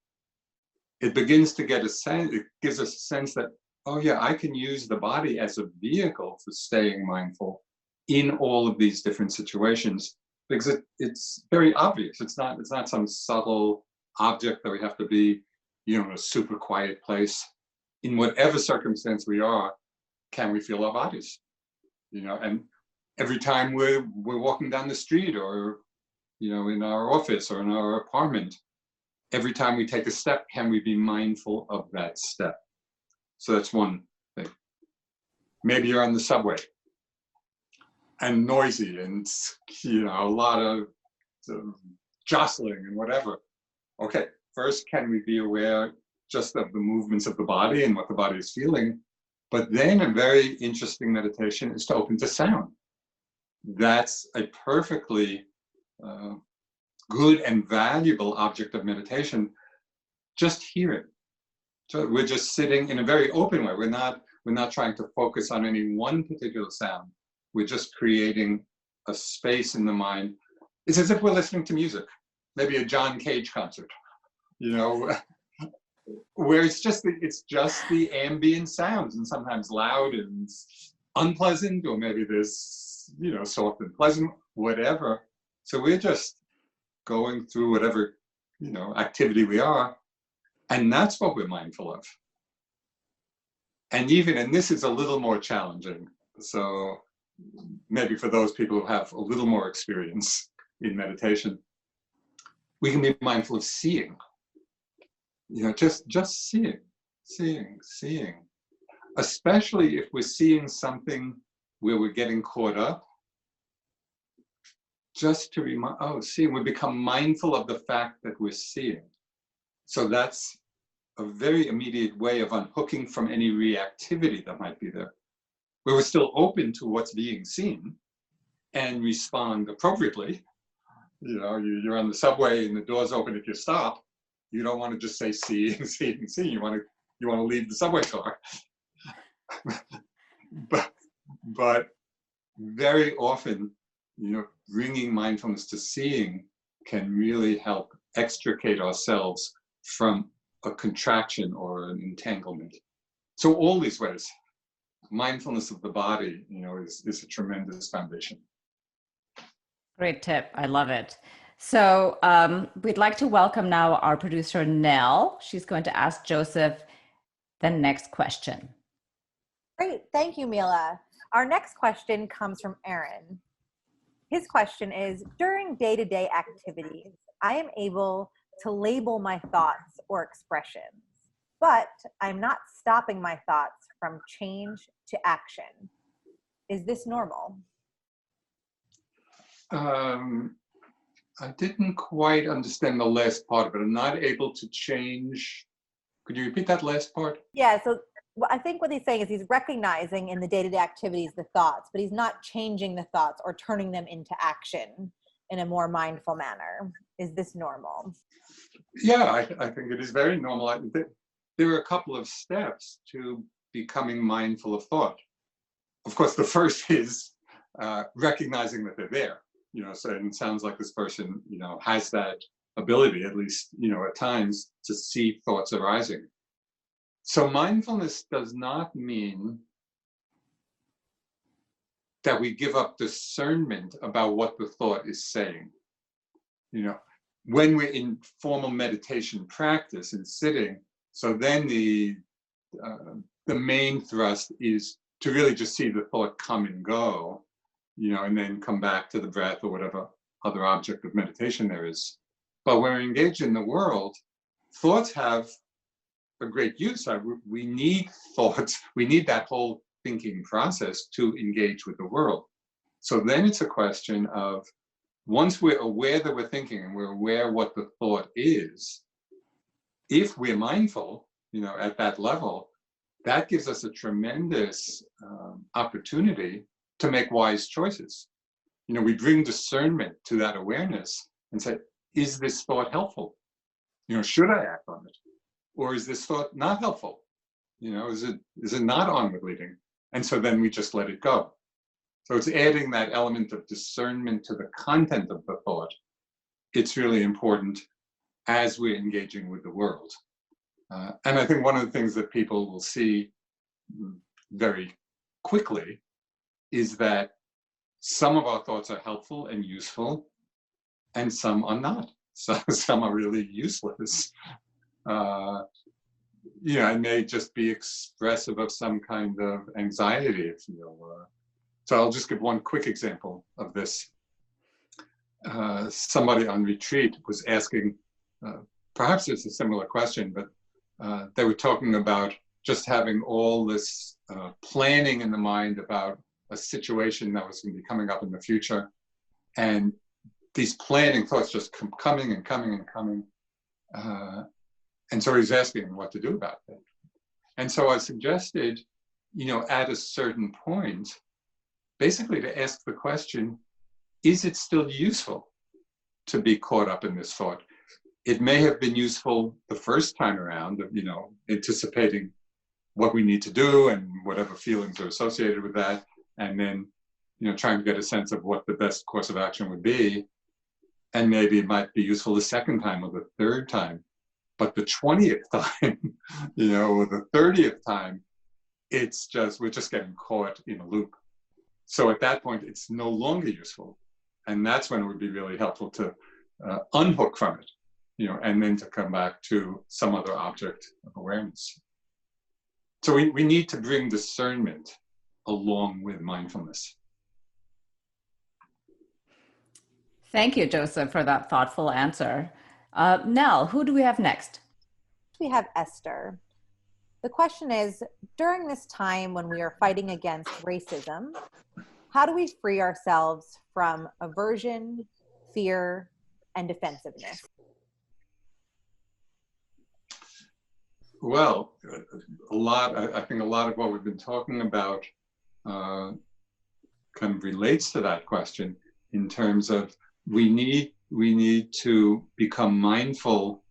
It begins to get a sense, it gives us a sense that, oh yeah, I can use the body as a vehicle for staying mindful in all of these different situations. Because it's very obvious. It's not some subtle object that we have to be, in a super quiet place. In whatever circumstance we are, can we feel our bodies? And every time we're walking down the street, or in our office or in our apartment, every time we take a step, can we be mindful of that step? So that's one thing. Maybe you're on the subway, and noisy, and a lot of jostling and whatever. Okay, first, can we be aware just of the movements of the body and what the body is feeling? But then a very interesting meditation is to open to sound. That's a perfectly good and valuable object of meditation. Just hear it. So we're just sitting in a very open way. We're not trying to focus on any one particular sound. We're just creating a space in the mind. It's as if we're listening to music, maybe a John Cage concert, where it's just the ambient sounds, and sometimes loud and unpleasant, or maybe there's, soft and pleasant, whatever. So we're just going through whatever, activity we are, and that's what we're mindful of. And this is a little more challenging. So maybe for those people who have a little more experience in meditation, we can be mindful of seeing, just seeing, especially if we're seeing something where we're getting caught up, just to remind, we become mindful of the fact that we're seeing. So that's a very immediate way of unhooking from any reactivity that might be there, where we're still open to what's being seen and respond appropriately. You're on the subway and the door's open. If you stop, you don't want to just say seeing. You want to leave the subway car. but very often, bringing mindfulness to seeing can really help extricate ourselves from a contraction or an entanglement. So all these ways, mindfulness of the body, is a tremendous foundation. Great tip. I love it. So we'd like to welcome now our producer, Nell. She's going to ask Joseph the next question. Great. Thank you, Mila. Our next question comes from Aaron. His question is, during day-to-day activities, I am able to label my thoughts or expressions, but I'm not stopping my thoughts from change to action. Is this normal? I didn't quite understand the last part of it. I'm not able to change. Could you repeat that last part? Yeah, so well, I think what he's saying is he's recognizing in the day-to-day activities the thoughts, but he's not changing the thoughts or turning them into action in a more mindful manner. Is this normal? Yeah, I think it is very normal. There are a couple of steps to becoming mindful of thought. Of course, the first is recognizing that they're there. So it sounds like this person, has that ability, at least, at times, to see thoughts arising. So mindfulness does not mean that we give up discernment about what the thought is saying. When we're in formal meditation practice and sitting, so then the main thrust is to really just see the thought come and go, and then come back to the breath or whatever other object of meditation there is. But when we're engaged in the world, thoughts have a great use. We need thoughts. We need that whole thinking process to engage with the world. So then it's a question of, once we're aware that we're thinking and we're aware what the thought is, if we're mindful, at that level, that gives us a tremendous opportunity to make wise choices. We bring discernment to that awareness and say, is this thought helpful? Should I act on it? Or is this thought not helpful? Is it not onward leading? And so then we just let it go. So it's adding that element of discernment to the content of the thought. It's really important as we're engaging with the world. And I think one of the things that people will see very quickly is that some of our thoughts are helpful and useful, and some are not. So some are really useless. It may just be expressive of some kind of anxiety, if you will. So I'll just give one quick example of this. Somebody on retreat was asking, perhaps it's a similar question, but they were talking about just having all this planning in the mind about a situation that was going to be coming up in the future. And these planning thoughts just coming and coming and coming. And so he's asking what to do about that. And so I suggested, at a certain point, basically to ask the question, is it still useful to be caught up in this thought? It may have been useful the first time around, of, anticipating what we need to do and whatever feelings are associated with that. And then, trying to get a sense of what the best course of action would be. And maybe it might be useful the second time or the third time. But the 20th time, or the 30th time, we're just getting caught in a loop. So at that point, it's no longer useful. And that's when it would be really helpful to unhook from it, and then to come back to some other object of awareness. So we need to bring discernment along with mindfulness. Thank you, Joseph, for that thoughtful answer. Nell, who do we have next? We have Esther. The question is, during this time when we are fighting against racism, how do we free ourselves from aversion, fear, and defensiveness? Well, I think a lot of what we've been talking about kind of relates to that question, in terms of we need to become mindful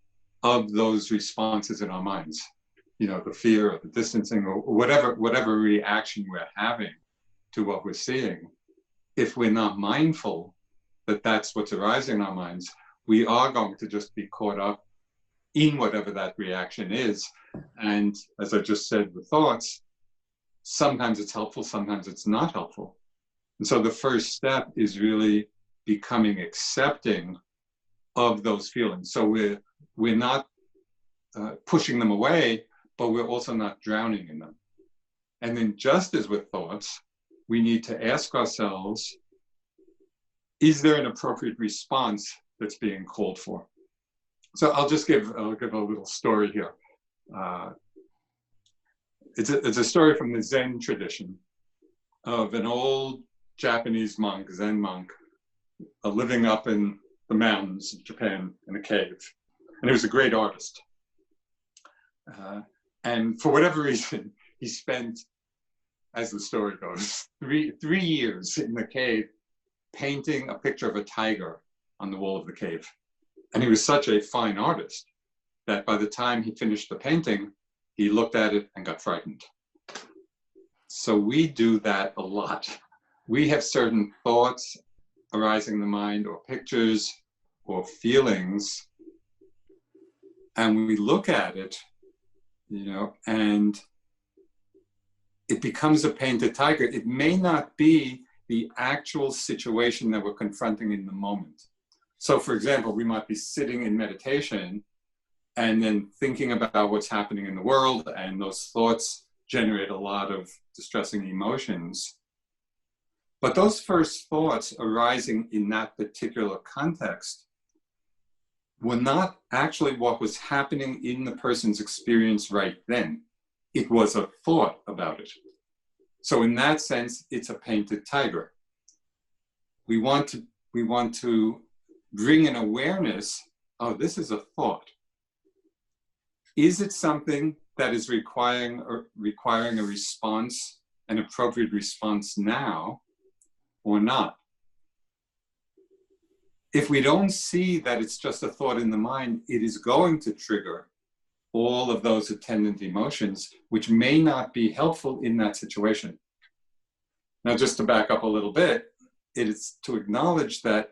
of those responses in our minds, the fear or the distancing or whatever reaction we're having to what we're seeing. If we're not mindful that that's what's arising in our minds, we are going to just be caught up in whatever that reaction is. And as I just said with thoughts, sometimes it's helpful, sometimes it's not helpful. And so the first step is really becoming accepting of those feelings. So we're not pushing them away, but we're also not drowning in them. And then, just as with thoughts, we need to ask ourselves, is there an appropriate response that's being called for? So I'll give a little story here. It's a story from the Zen tradition of an old Japanese monk, Zen monk, living up in the mountains of Japan in a cave. And he was a great artist. And for whatever reason, he spent, as the story goes, three years in the cave painting a picture of a tiger on the wall of the cave. And he was such a fine artist that by the time he finished the painting, he looked at it and got frightened. So we do that a lot. We have certain thoughts arising in the mind, or pictures, or feelings, and we look at it, and it becomes a painted tiger. It may not be the actual situation that we're confronting in the moment. So for example, we might be sitting in meditation and then thinking about what's happening in the world, and those thoughts generate a lot of distressing emotions. But those first thoughts arising in that particular context were not actually what was happening in the person's experience right then. It was a thought about it. So in that sense, it's a painted tiger. We want to bring an awareness, oh, this is a thought. Is it something that is requiring a response, an appropriate response now, or not? If we don't see that it's just a thought in the mind, it is going to trigger all of those attendant emotions, which may not be helpful in that situation. Now, just to back up a little bit, it is to acknowledge that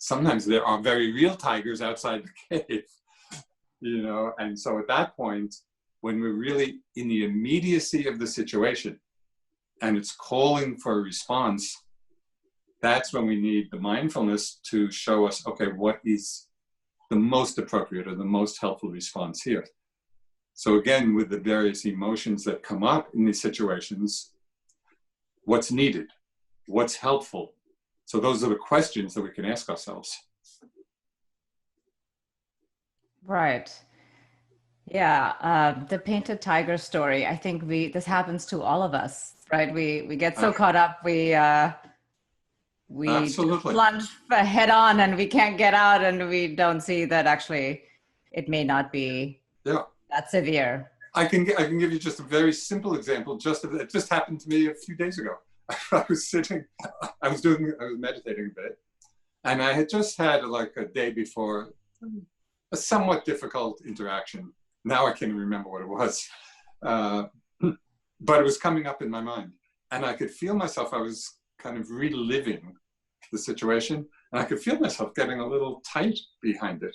sometimes there are very real tigers outside the cave, and so at that point, when we're really in the immediacy of the situation and it's calling for a response, that's when we need the mindfulness to show us, okay, what is the most appropriate or the most helpful response here? So again, with the various emotions that come up in these situations, what's needed? What's helpful? So those are the questions that we can ask ourselves. Right. Yeah. The painted tiger story. I think this happens to all of us, right? We get so caught up. We Absolutely. plunge head on and we can't get out, and we don't see that actually it may not be that severe. I can give you just a very simple example. It just happened to me a few days ago. I was meditating a bit, and I had just had like a day before a somewhat difficult interaction. Now I can't remember what it was, but it was coming up in my mind, and I could feel myself. I was kind of reliving the situation, and I could feel myself getting a little tight behind it.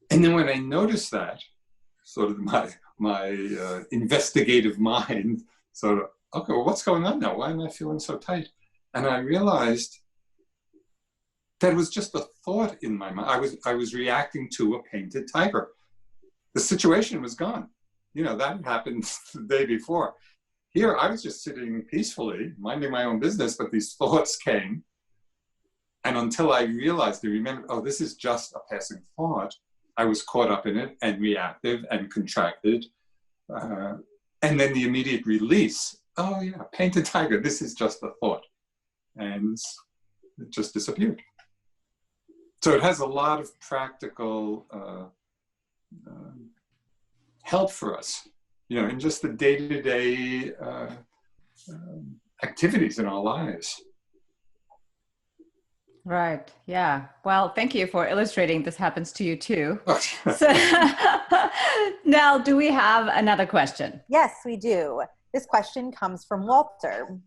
And then when I noticed that, sort of my investigative mind sort of, okay, well, what's going on now? Why am I feeling so tight? And I realized that it was just a thought in my mind. I was reacting to a painted tiger. The situation was gone. That happened the day before. Here, I was just sitting peacefully, minding my own business, but these thoughts came. And until I realized, I remembered, oh, this is just a passing thought, I was caught up in it and reactive and contracted. And then the immediate release, oh yeah, painted tiger, this is just a thought. And it just disappeared. So it has a lot of practical help for us, in just the day-to-day activities in our lives. Right. Yeah. Well, thank you for illustrating this happens to you too. So, now, do we have another question? Yes, we do. This question comes from Walter.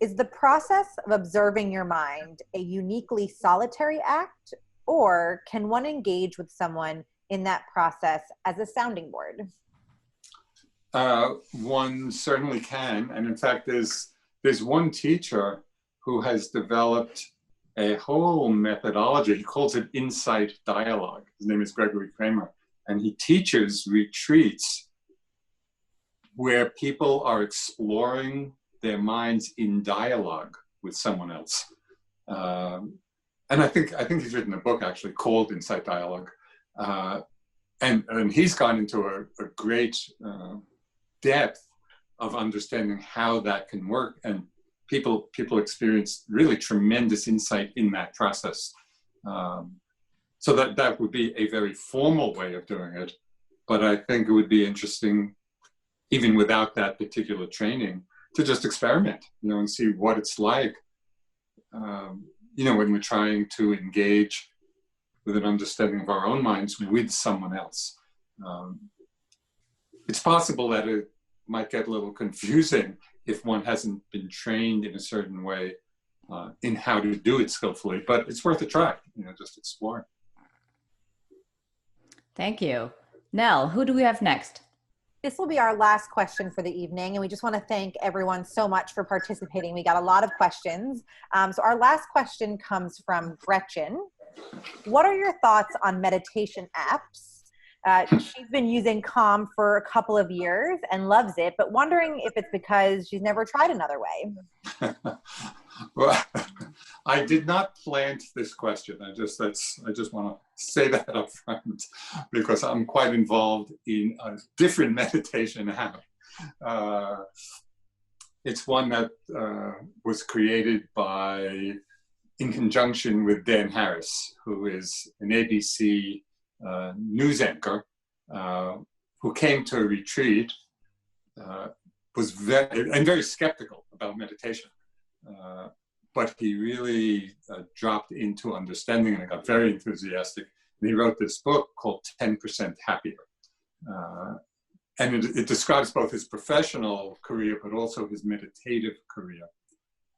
Is the process of observing your mind a uniquely solitary act, or can one engage with someone in that process as a sounding board? One certainly can. And in fact, there's one teacher who has developed a whole methodology. He calls it insight dialogue. His name is Gregory Kramer. And he teaches retreats where people are exploring their minds in dialogue with someone else. And I think he's written a book actually called Insight Dialogue. And he's gone into a great depth of understanding how that can work. And people experience really tremendous insight in that process. So that would be a very formal way of doing it. But I think it would be interesting even without that particular training, to just experiment, and see what it's like, when we're trying to engage with an understanding of our own minds with someone else. It's possible that it might get a little confusing if one hasn't been trained in a certain way in how to do it skillfully, but it's worth a try, just explore. Thank you. Nell, who do we have next? This will be our last question for the evening, and we just want to thank everyone so much for participating. We got a lot of questions. So our last question comes from Gretchen. What are your thoughts on meditation apps? She's been using Calm for a couple of years and loves it, but wondering if it's because she's never tried another way. Well, I did not plant this question. I just want to say that up front, because I'm quite involved in a different meditation app. It's one that was created in conjunction with Dan Harris, who is an ABC news anchor, who came to a retreat, was very skeptical about meditation. But he really dropped into understanding, and got very enthusiastic. And he wrote this book called 10% Happier. And it describes both his professional career, but also his meditative career.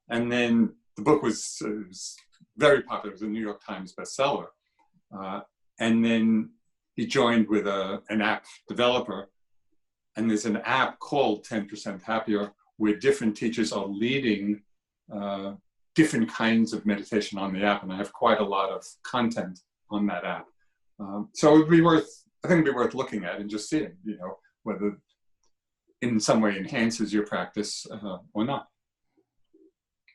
And then the book was very popular. It was a New York Times bestseller. And then he joined with an app developer. And there's an app called 10% Happier, where different teachers are leading different kinds of meditation on the app, and I have quite a lot of content on that app. So it'd be worth looking at and just seeing, whether in some way enhances your practice or not.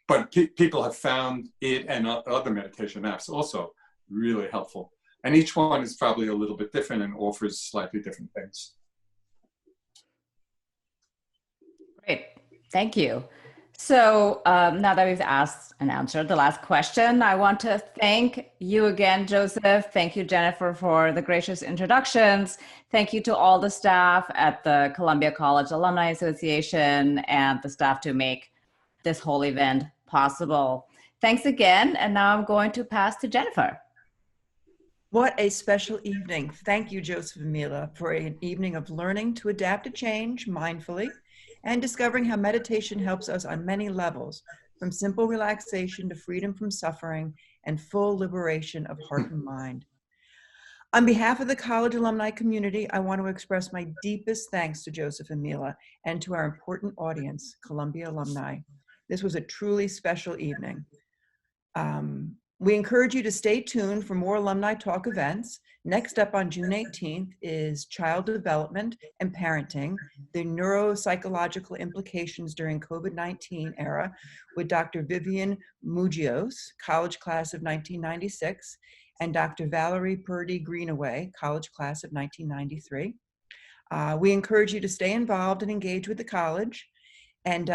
But people have found it and other meditation apps also really helpful. And each one is probably a little bit different and offers slightly different things. Great, thank you. So now that we've asked and answered the last question, I want to thank you again, Joseph. Thank you, Jennifer, for the gracious introductions. Thank you to all the staff at the Columbia College Alumni Association and the staff to make this whole event possible. Thanks again. And now I'm going to pass to Jennifer. What a special evening. Thank you, Joseph and Mila, for an evening of learning to adapt to change mindfully and discovering how meditation helps us on many levels, from simple relaxation to freedom from suffering and full liberation of heart and mind. On behalf of the college alumni community, I want to express my deepest thanks to Joseph and Mila and to our important audience, Columbia alumni. This was a truly special evening. We encourage you to stay tuned for more Alumni Talk events. Next up on June 18th is Child Development and Parenting, the Neuropsychological Implications During COVID-19 Era with Dr. Vivian Mugios, College Class of 1996, and Dr. Valerie Purdy Greenaway, College Class of 1993. We encourage you to stay involved and engage with the college. And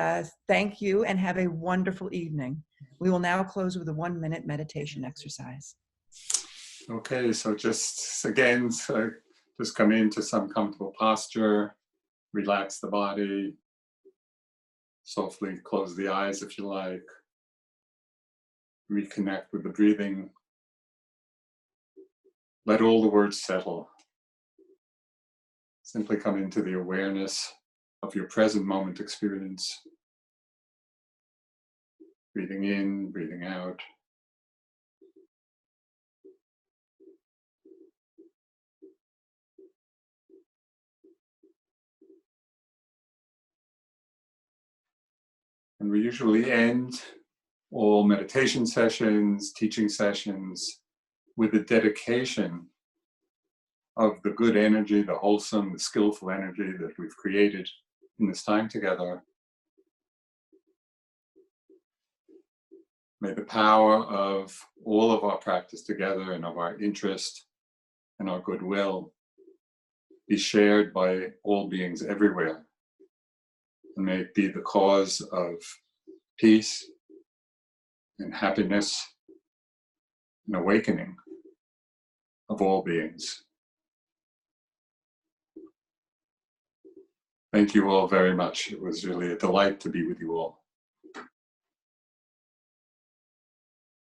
thank you and have a wonderful evening. We will now close with a 1-minute meditation exercise. Okay, so just again, just come into some comfortable posture, relax the body, softly close the eyes if you like, reconnect with the breathing. Let all the words settle. Simply come into the awareness of your present moment experience. Breathing in, breathing out. And we usually end all meditation sessions, teaching sessions, with a dedication of the good energy, the wholesome, the skillful energy that we've created in this time together. May the power of all of our practice together and of our interest and our goodwill be shared by all beings everywhere. And may it be the cause of peace and happiness and awakening of all beings. Thank you all very much. It was really a delight to be with you all.